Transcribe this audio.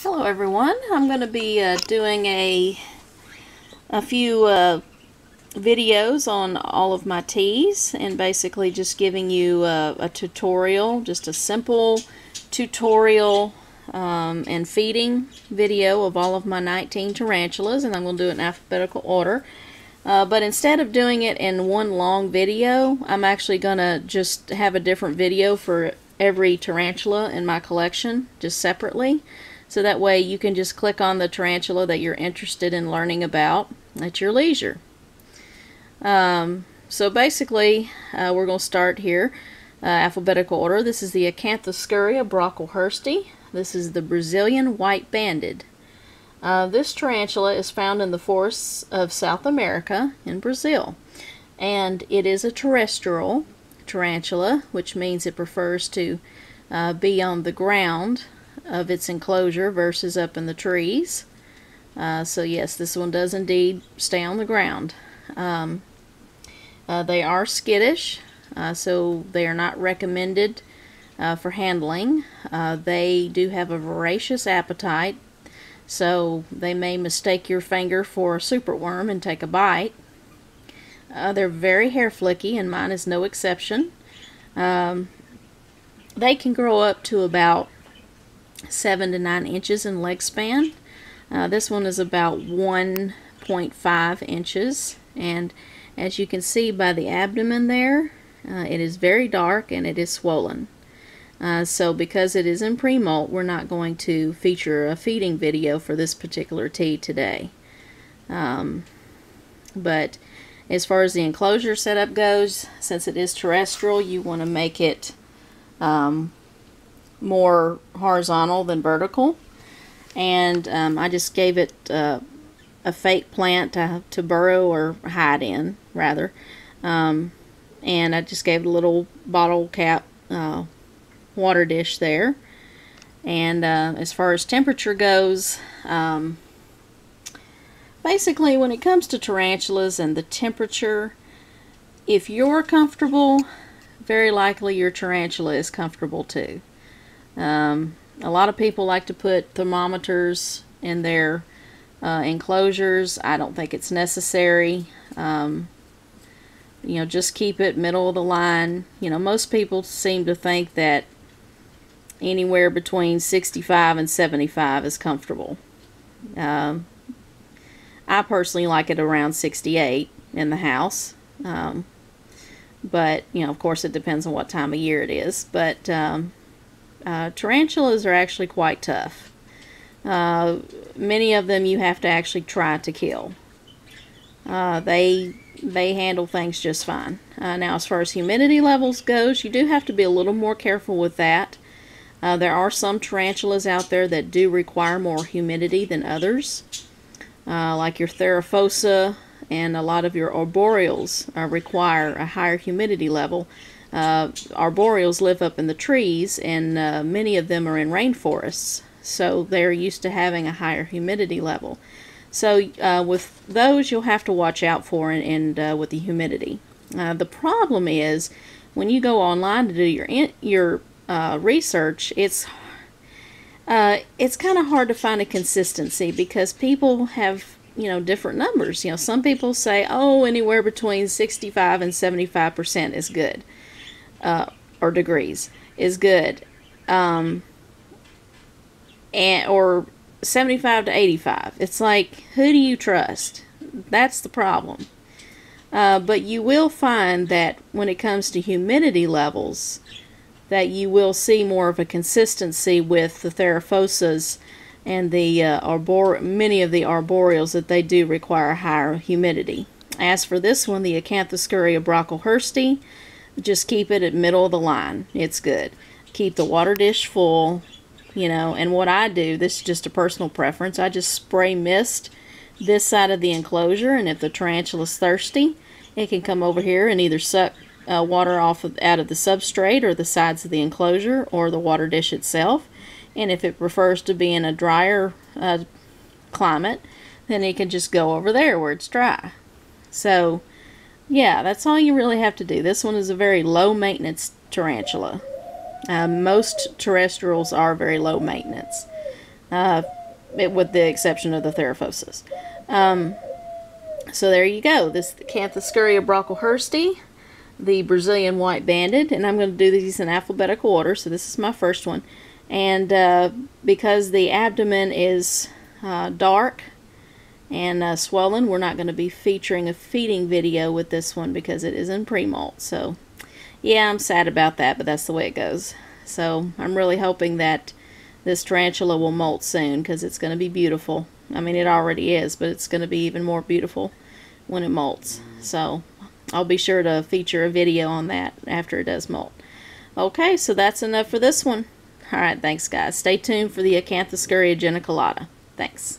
Hello everyone. I'm going to be doing a few videos on all of my teas and basically just giving you a tutorial, just a simple tutorial and feeding video of all of my 19 tarantulas, and I'm going to do it in alphabetical order. But instead of doing it in one long video, I'm actually going to just have a different video for every tarantula in my collection, just separately. So that way you can just click on the tarantula that you're interested in learning about at your leisure. So basically, we're going to start here, alphabetical order. This is the Acanthoscurria brocklehursti. This is the Brazilian white-banded. This tarantula is found in the forests of South America in Brazil. And it is a terrestrial tarantula, which means it prefers to be on the ground of its enclosure versus up in the trees. So yes, this one does indeed stay on the ground. They are skittish, so they are not recommended for handling. They do have a voracious appetite, so they may mistake your finger for a superworm and take a bite. They're very hair flicky, and mine is no exception. They can grow up to about 7 to 9 inches in leg span. This one is about 1.5 inches, and as you can see by the abdomen there, it is very dark and it is swollen. So because it is in pre-molt, we're not going to feature a feeding video for this particular tea today. But as far as the enclosure setup goes, since it is terrestrial, you want to make it more horizontal than vertical, and I just gave it a fake plant to burrow or hide in, rather, and I just gave it a little bottle cap water dish there. And as far as temperature goes, basically when it comes to tarantulas and the temperature, if you're comfortable, very likely your tarantula is comfortable too. A lot of people like to put thermometers in their enclosures. I don't think it's necessary. Just keep it middle of the line. Most people seem to think that anywhere between 65 and 75 is comfortable. I personally like it around 68 in the house. But, of course it depends on what time of year it is. But tarantulas are actually quite tough. Many of them you have to actually try to kill. They handle things just fine. Now as far as humidity levels goes, you do have to be a little more careful with that. There are some tarantulas out there that do require more humidity than others. Like your Theraphosa and a lot of your arboreals require a higher humidity level. Arboreals live up in the trees, and many of them are in rainforests, so they're used to having a higher humidity level. So with those, you'll have to watch out for and with the humidity. The problem is when you go online to do your research, it's kind of hard to find a consistency because people have different numbers. Some people say, oh, anywhere between 65 and 75% is good. Or degrees is good, or 75 to 85. It's like, who do you trust? That's the problem. But you will find that when it comes to humidity levels, that you will see more of a consistency with the Theraphosas and the many of the arboreals, that they do require higher humidity. As for this one, the Acanthoscurria brocklehursti, just keep it at middle of the line. It's good. Keep the water dish full, and what I do, this is just a personal preference, I just spray mist this side of the enclosure, and if the tarantula's thirsty, it can come over here and either suck water out of the substrate or the sides of the enclosure or the water dish itself. And if it prefers to be in a drier climate, then it can just go over there where it's dry. So yeah, that's all you really have to do. This one is a very low maintenance tarantula. Most terrestrials are very low maintenance. with the exception of the Theraphosis. So there you go. This is the Acanthoscurria brocklehursti, the Brazilian white-banded, and I'm going to do these in alphabetical order, so this is my first one. And because the abdomen is dark and swollen, we're not going to be featuring a feeding video with this one because it is in pre-molt. So yeah, I'm sad about that, but that's the way it goes. So I'm really hoping that this tarantula will molt soon because it's going to be beautiful. I mean, it already is, but it's going to be even more beautiful when it molts. So I'll be sure to feature a video on that after it does molt. Okay, so that's enough for this one. Alright, thanks guys. Stay tuned for the Acanthoscurria geniculata. Thanks.